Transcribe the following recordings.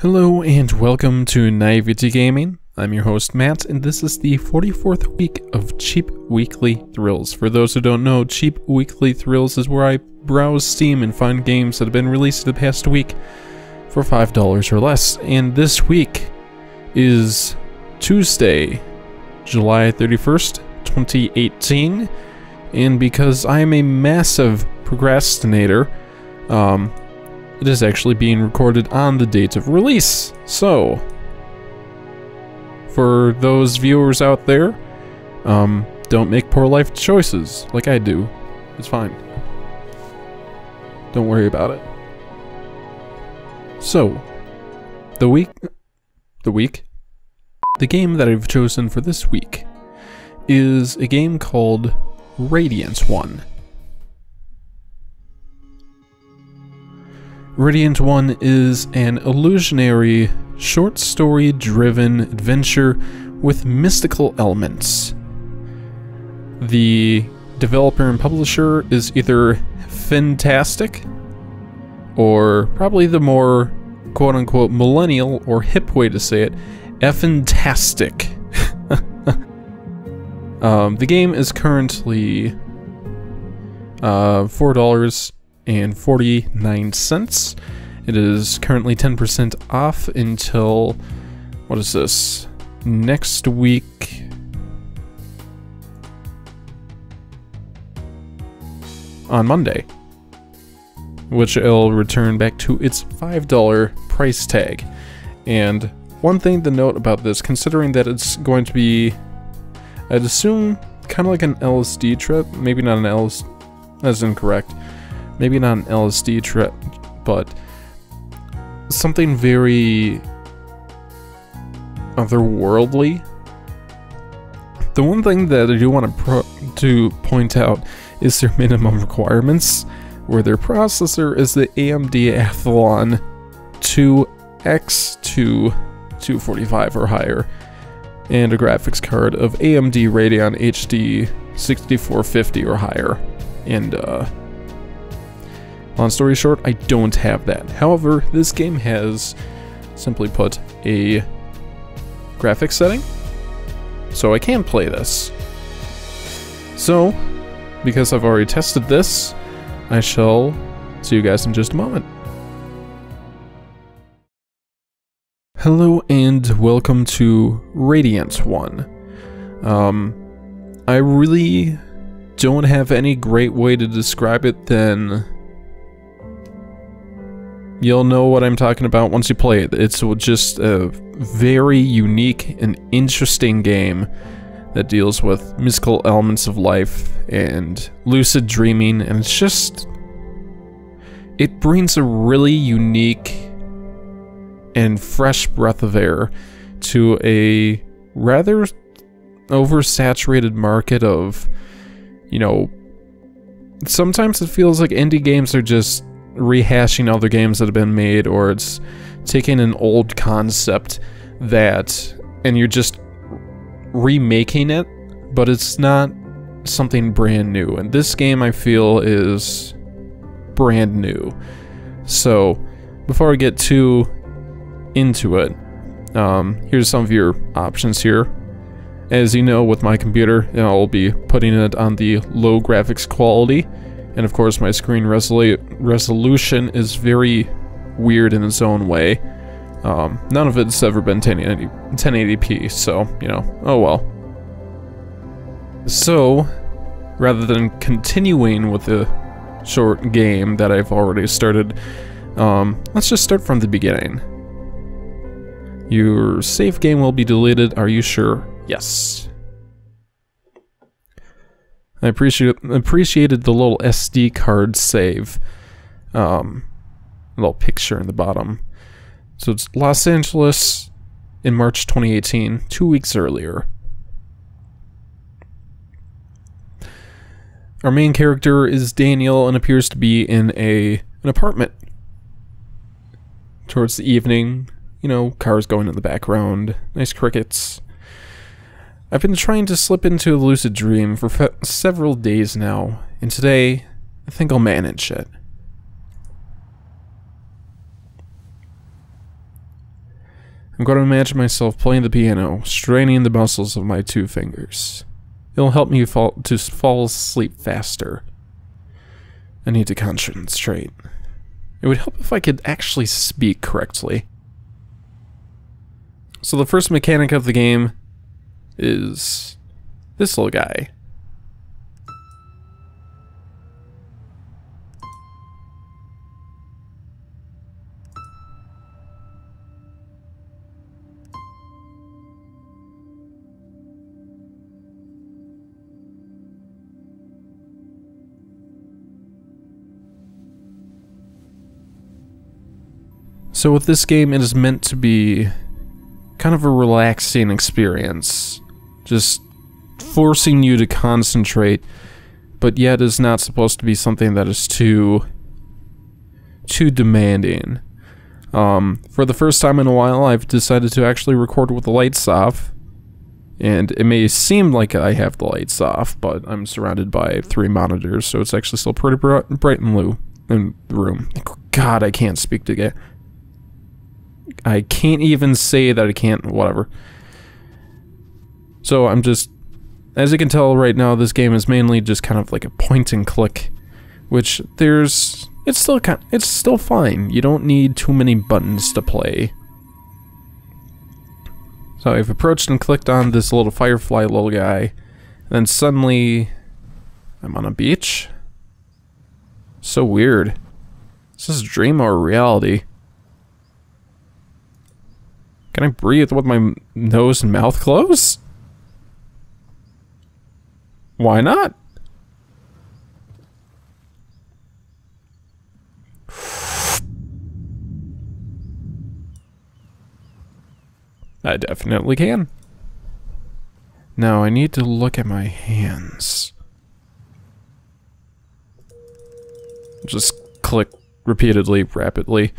Hello and welcome to Naivety Gaming. I'm your host Matt, and this is the 44th week of Cheap Weekly Thrills. For those who don't know, Cheap Weekly Thrills is where I browse Steam and find games that have been released in the past week for $5 or less. And this week is Tuesday, July 31st, 2018. And because I am a massive procrastinator, it is actually being recorded on the date of release. So, for those viewers out there, don't make poor life choices like I do. It's fine. Don't worry about it. So, the game that I've chosen for this week is a game called Radiant One. Radiant One is an illusionary, short story-driven adventure with mystical elements. The developer and publisher is either Fntastic, or probably the more quote-unquote millennial or hip way to say it, Fntastic. The game is currently $4.49. It is currently 10% off until, what is this, next week? On Monday, which it'll return back to its $5 price tag. And one thing to note about this, considering that it's going to be, I'd assume, kind of like an LSD trip, maybe not an LSD, that's incorrect. Maybe not an LSD trip, but something very otherworldly. The one thing that I do want to point out is their minimum requirements, where their processor is the AMD Athlon 2X245 or higher, and a graphics card of AMD Radeon HD 6450 or higher. And long story short, I don't have that. However, this game has, simply put, a graphics setting, so I can play this. So, because I've already tested this, I shall see you guys in just a moment. Hello and welcome to Radiant One. I really don't have any great way to describe it than you'll know what I'm talking about once you play it. It's just a very unique and interesting game that deals with mystical elements of life and lucid dreaming, and it's just, it brings a really unique and fresh breath of air to a rather oversaturated market of, you know, sometimes it feels like indie games are just rehashing other games that have been made, or it's taking an old concept and you're just remaking it, but it's not something brand new. And this game, I feel, is brand new. So before I get too into it, here's some of your options here. As you know, with my computer, I'll be putting it on the low graphics quality. And of course, my screen resolution is very weird in its own way. None of it's ever been 1080p, so, you know, oh well. So, rather than continuing with the short game that I've already started, let's just start from the beginning. Your save game will be deleted, are you sure? Yes. I appreciated the little SD card save, little picture in the bottom. So it's Los Angeles in March 2018, 2 weeks earlier. Our main character is Daniel and appears to be in an apartment. Towards the evening, you know, cars going in the background, nice crickets. I've been trying to slip into a lucid dream for several days now, and today, I think I'll manage it. I'm going to imagine myself playing the piano, straining the muscles of my 2 fingers. It'll help me fall asleep faster. I need to concentrate. It would help if I could actually speak correctly. So the first mechanic of the game is this little guy. So with this game, it is meant to be kind of a relaxing experience. Just forcing you to concentrate, but yet is not supposed to be something that is too demanding. For the first time in a while, I've decided to actually record with the lights off. And it may seem like I have the lights off, but I'm surrounded by 3 monitors, so it's actually still pretty bright in the room. God, I can't speak today. I can't even say that I can't, whatever. So I'm just, as you can tell right now, this game is mainly just kind of like a point and click, which it's still fine. You don't need too many buttons to play. So I've approached and clicked on this little firefly little guy, and then suddenly I'm on a beach. So weird. Is this a dream or reality? Can I breathe with my nose and mouth closed? Why not? I definitely can. Now I need to look at my hands. Just click repeatedly, rapidly.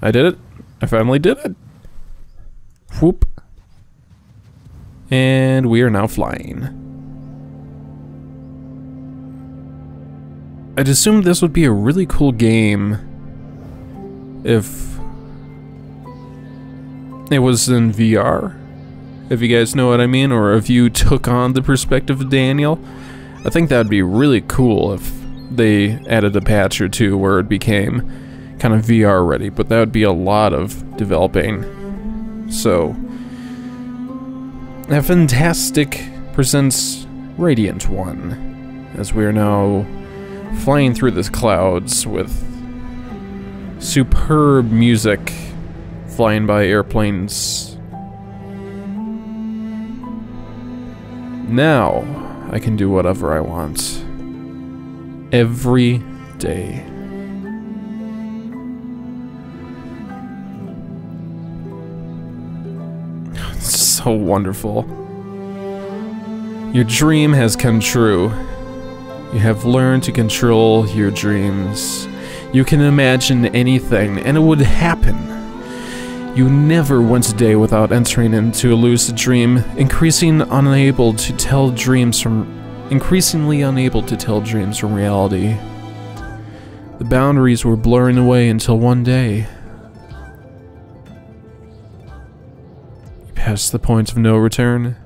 I did it. I finally did it. Whoop. And we are now flying. I'd assume this would be a really cool game if it was in VR. If you guys know what I mean, or if you took on the perspective of Daniel. I think that would be really cool if they added a patch or 2 where it became kind of VR ready, but that would be a lot of developing. So, Fntastic presents Radiant One, as we are now flying through the clouds with superb music, flying by airplanes. Now, I can do whatever I want. Every day. So wonderful. Your dream has come true. You have learned to control your dreams. You can imagine anything, and it would happen. You never went a day without entering into a lucid dream, increasingly unable to tell dreams from reality. The boundaries were blurring away until one day, you passed the point of no return.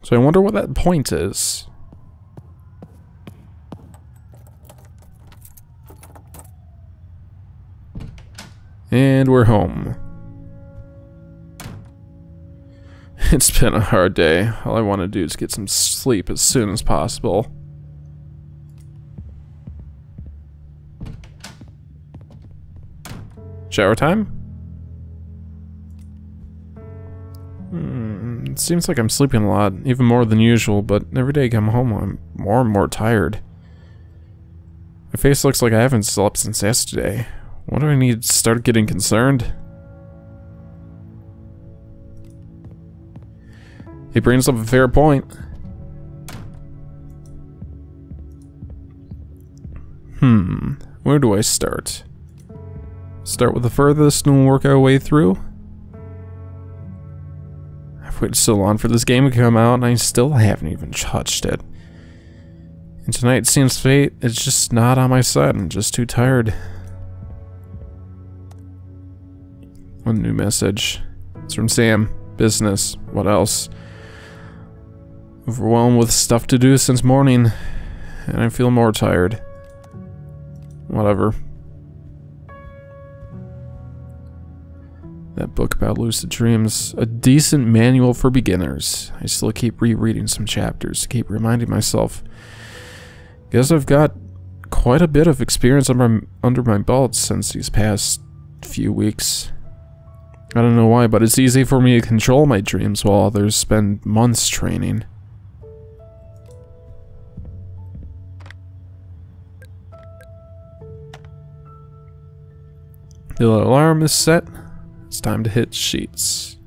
So I wonder what that point is. And we're home. It's been a hard day. All I want to do is get some sleep as soon as possible. Shower time? It seems like I'm sleeping a lot, even more than usual, but every day I come home I'm more and more tired. My face looks like I haven't slept since yesterday. What do I need to start getting concerned? He brings up a fair point. Where do I start? Start with the furthest and work our way through? I've waited so long for this game to come out and I still haven't even touched it. And tonight it seems fate is just not on my side. I'm just too tired. One new message. It's from Sam. Business. What else? Overwhelmed with stuff to do since morning. And I feel more tired. Whatever. That book about lucid dreams. A decent manual for beginners. I still keep rereading some chapters to keep reminding myself. Guess I've got quite a bit of experience under my belt since these past few weeks. I don't know why, but it's easy for me to control my dreams while others spend months training. The alarm is set. It's time to hit sheets.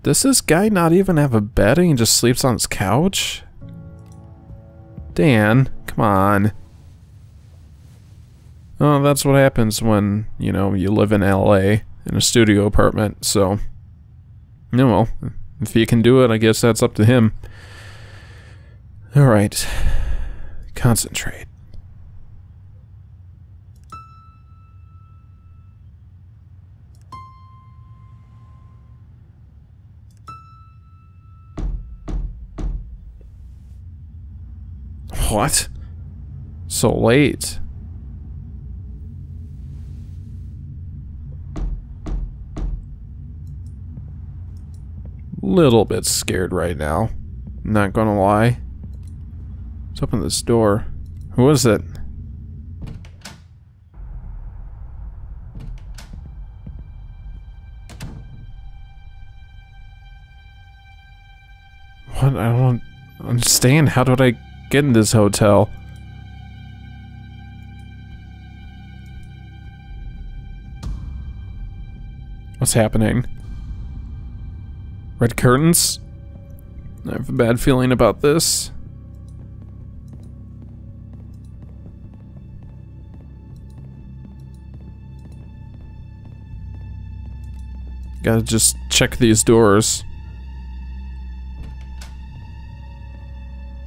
Does this guy not even have a bed and he just sleeps on his couch? Dan, come on. Oh, that's what happens when, you know, you live in LA in a studio apartment, so... Yeah, well, if he can do it, I guess that's up to him. Alright. Concentrate. What? So late. Little bit scared right now. Not gonna lie. Let's open this door. Who is it? What? I don't understand. How did I get in this hotel? What's happening? Red curtains? I have a bad feeling about this. Gotta just check these doors.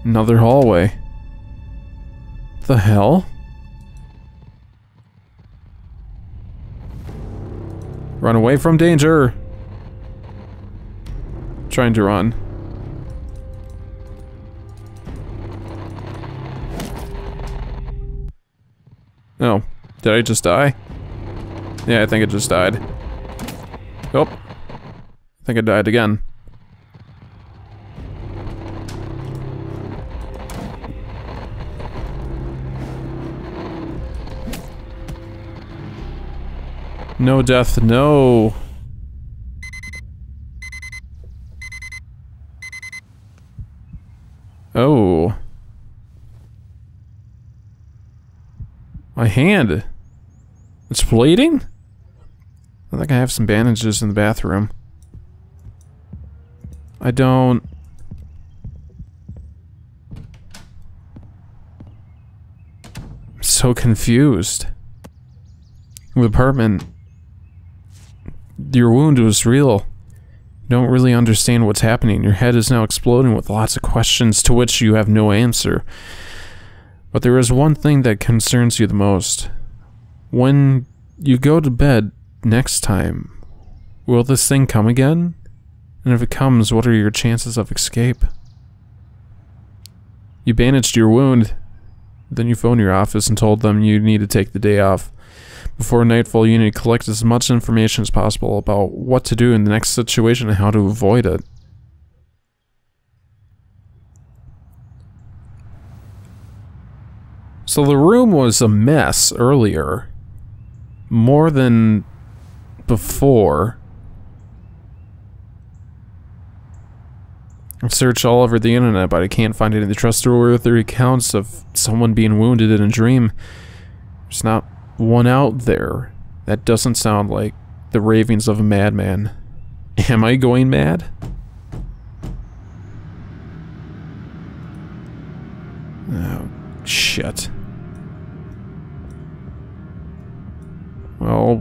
Another hallway. The hell? Run away from danger! Trying to run. Oh, did I just die? Yeah, I think I just died. Oh, I think I died again. No death, no. Oh. My hand. It's bleeding? I think I have some bandages in the bathroom. I don't... I'm so confused. The apartment... Your wound was real. You don't really understand what's happening. Your head is now exploding with lots of questions to which you have no answer. But there is one thing that concerns you the most. When you go to bed next time, will this thing come again? And if it comes, what are your chances of escape? You bandaged your wound. Then you phoned your office and told them you need to take the day off. Before nightfall, you need to collect as much information as possible about what to do in the next situation and how to avoid it. So the room was a mess earlier. More than before. I've searched all over the internet, but I can't find any trustworthy accounts of someone being wounded in a dream. There's not one out there. That doesn't sound like the ravings of a madman. Am I going mad? Oh, shit. Well...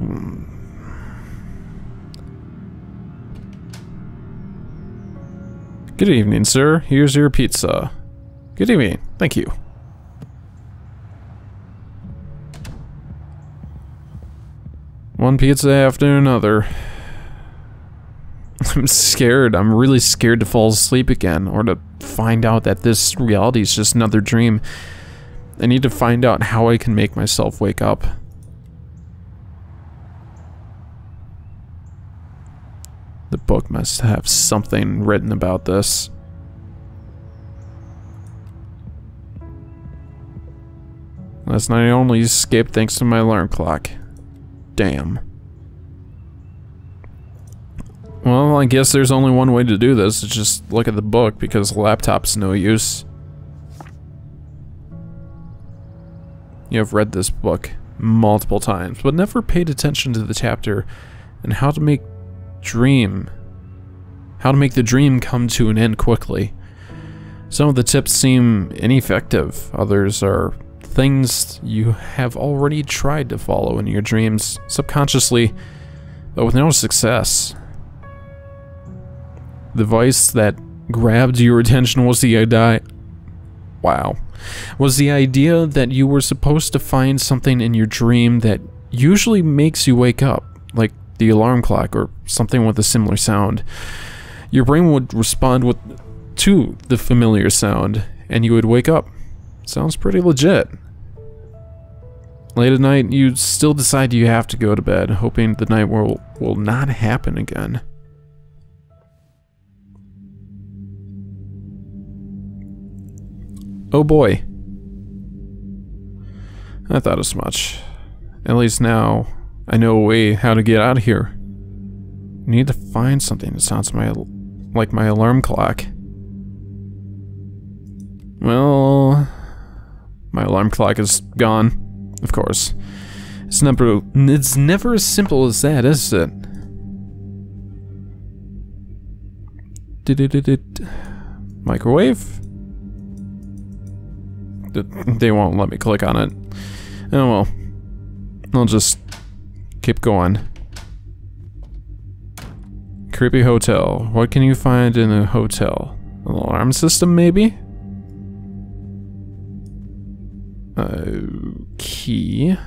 Good evening, sir. Here's your pizza. Good evening. Thank you. One pizza after another. I'm scared. I'm really scared to fall asleep again, or to find out that this reality is just another dream. I need to find out how I can make myself wake up. The book must have something written about this. Last night I only escaped thanks to my alarm clock. Damn. Well, I guess there's only one way to do this, is just look at the book, because the laptop's no use. You have read this book multiple times, but never paid attention to the chapter on how to make the dream come to an end quickly. Some of the tips seem ineffective, others are things you have already tried to follow in your dreams subconsciously, but with no success. The voice that grabbed your attention was the idea that you were supposed to find something in your dream that usually makes you wake up, like the alarm clock or something with a similar sound. Your brain would respond to the familiar sound, and you would wake up. Sounds pretty legit. Late at night, you still decide you have to go to bed, hoping the night will not happen again. Oh boy. I thought as much. At least now, I know a way how to get out of here. I need to find something that sounds like my alarm clock. Well, my alarm clock is gone. Of course. It's never as simple as that, is it? Microwave? They won't let me click on it. Oh well. I'll just keep going. Creepy hotel. What can you find in a hotel? An alarm system, maybe? Key.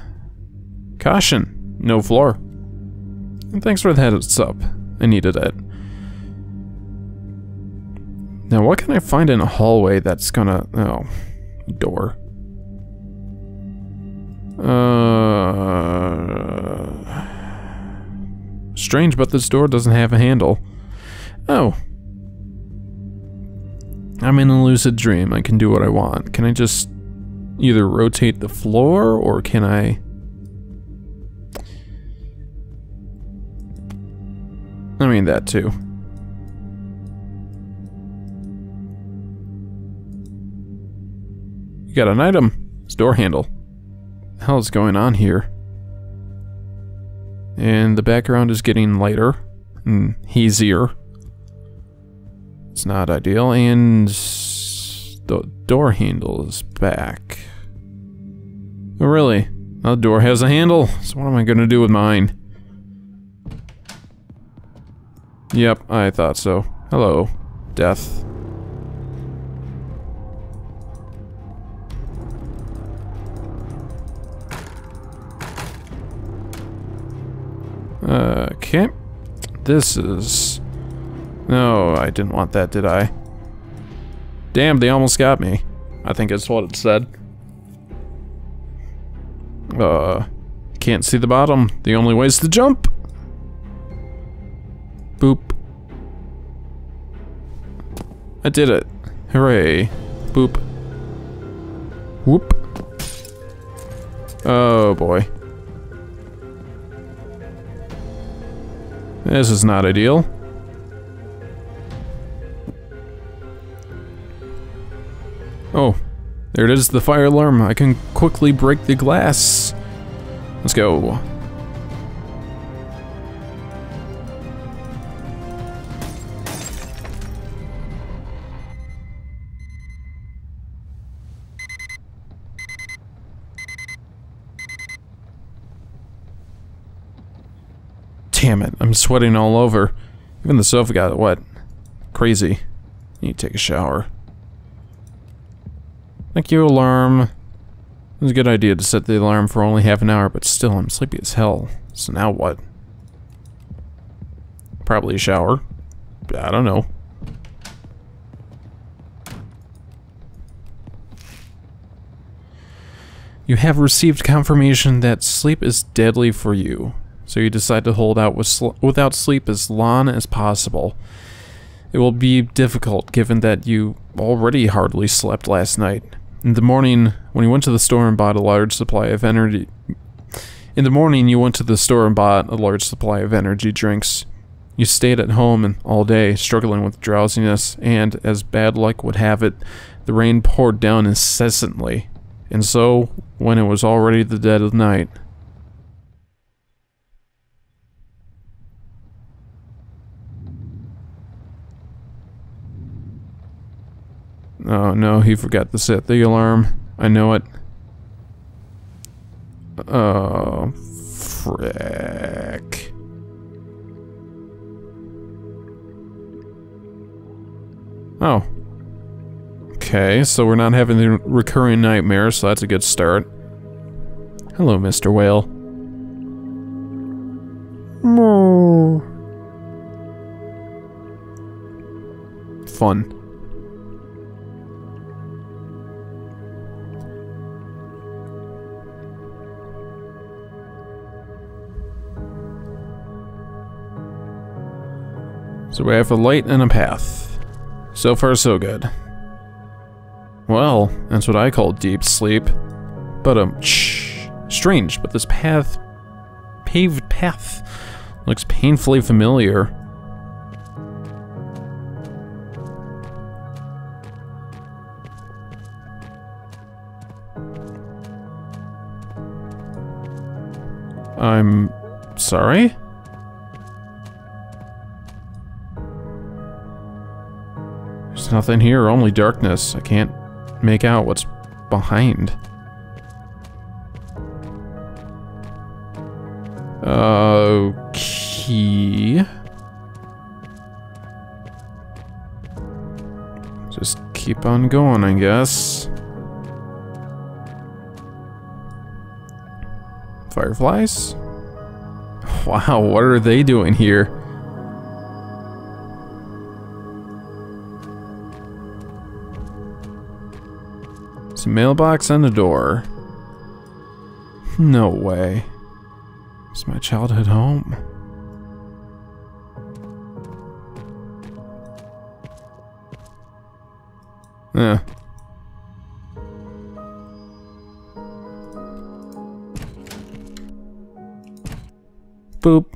Caution. No floor. And thanks for the heads up. I needed it. Now what can I find in a hallway that's gonna... Oh. Door. Strange, but this door doesn't have a handle. Oh. I'm in a lucid dream. I can do what I want. Can I just either rotate the floor, or can I... I mean, that too. You got an item. It's door handle. What the hell is going on here? And the background is getting lighter and hazier. It's not ideal, and the door handle is back. Oh really? Now the door has a handle, so what am I gonna do with mine? Yep, I thought so. Hello, death. Okay. This is... No, I didn't want that, did I? Damn, they almost got me. I think that's what it said. Can't see the bottom. The only way is to jump. Boop. I did it. Hooray. Boop. Whoop. Oh boy. This is not ideal. Oh, there it is, the fire alarm. I can quickly break the glass. Let's go. Damn it, I'm sweating all over. Even the sofa got wet. Crazy. Need to take a shower. Thank you, alarm. It was a good idea to set the alarm for only half an hour, but still, I'm sleepy as hell. So now what? Probably a shower. I don't know. You have received confirmation that sleep is deadly for you, so you decide to hold out without sleep as long as possible. It will be difficult given that you already hardly slept last night. In the morning, when you went to the store and bought a large supply of energy... In the morning, you went to the store and bought a large supply of energy drinks. You stayed at home all day, struggling with drowsiness, and, as bad luck would have it, the rain poured down incessantly. And so, when it was already the dead of night... Oh no, he forgot to set the alarm. I know it. Oh, frick. Oh. Okay, so we're not having the recurring nightmares, so that's a good start. Hello, Mr. Whale. Moo. Fun. So we have a light and a path. So far, so good. Well, that's what I call deep sleep. But, strange, but this paved path, looks painfully familiar. I'm sorry? There's nothing here, only darkness. I can't make out what's behind. Okay. Just keep on going, I guess. Fireflies? Wow, what are they doing here? It's a mailbox and a door. No way. It's my childhood home. Eh. Boop.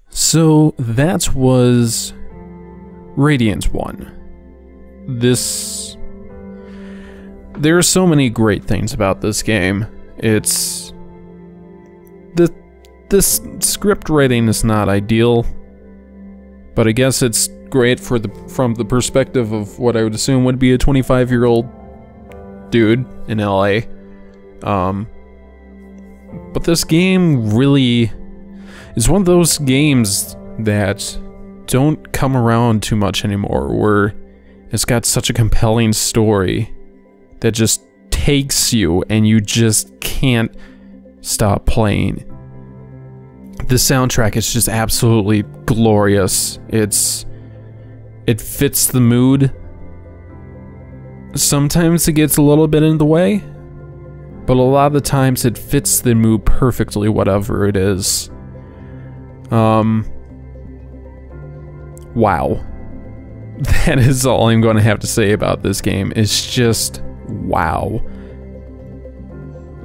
So that was Radiant 1. There are so many great things about this game. This script writing is not ideal, but I guess it's great from the perspective of what I would assume would be a 25-year-old dude in LA. But this game really is one of those games that don't come around too much anymore, where it's got such a compelling story that just takes you and you just can't stop playing. The soundtrack is just absolutely glorious. It fits the mood. Sometimes it gets a little bit in the way, but a lot of the times it fits the mood perfectly, whatever it is. Wow. That is all I'm going to have to say about this game. It's just wow.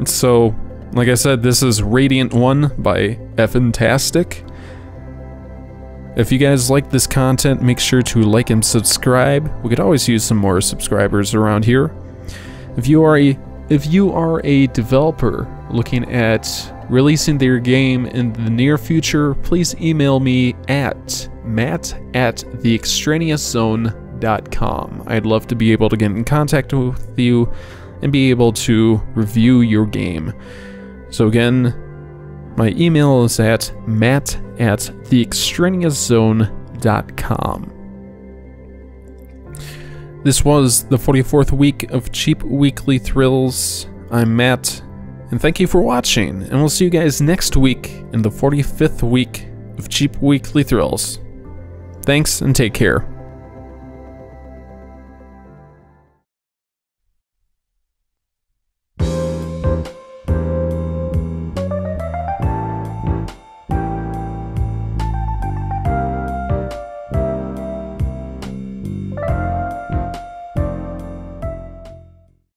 So, like I said, this is Radiant 1 by Fntastic. If you guys like this content, make sure to like and subscribe. We could always use some more subscribers around here. If you are a developer looking at releasing their game in the near future, please email me at matt@theextraneouszone.com. I'd love to be able to get in contact with you and be able to review your game. So again, my email is at matt@theextraneouszone.com. This was the 44th week of Cheap Weekly Thrills. I'm Matt, and thank you for watching, and we'll see you guys next week in the 45th week of Cheap Weekly Thrills. Thanks, and take care.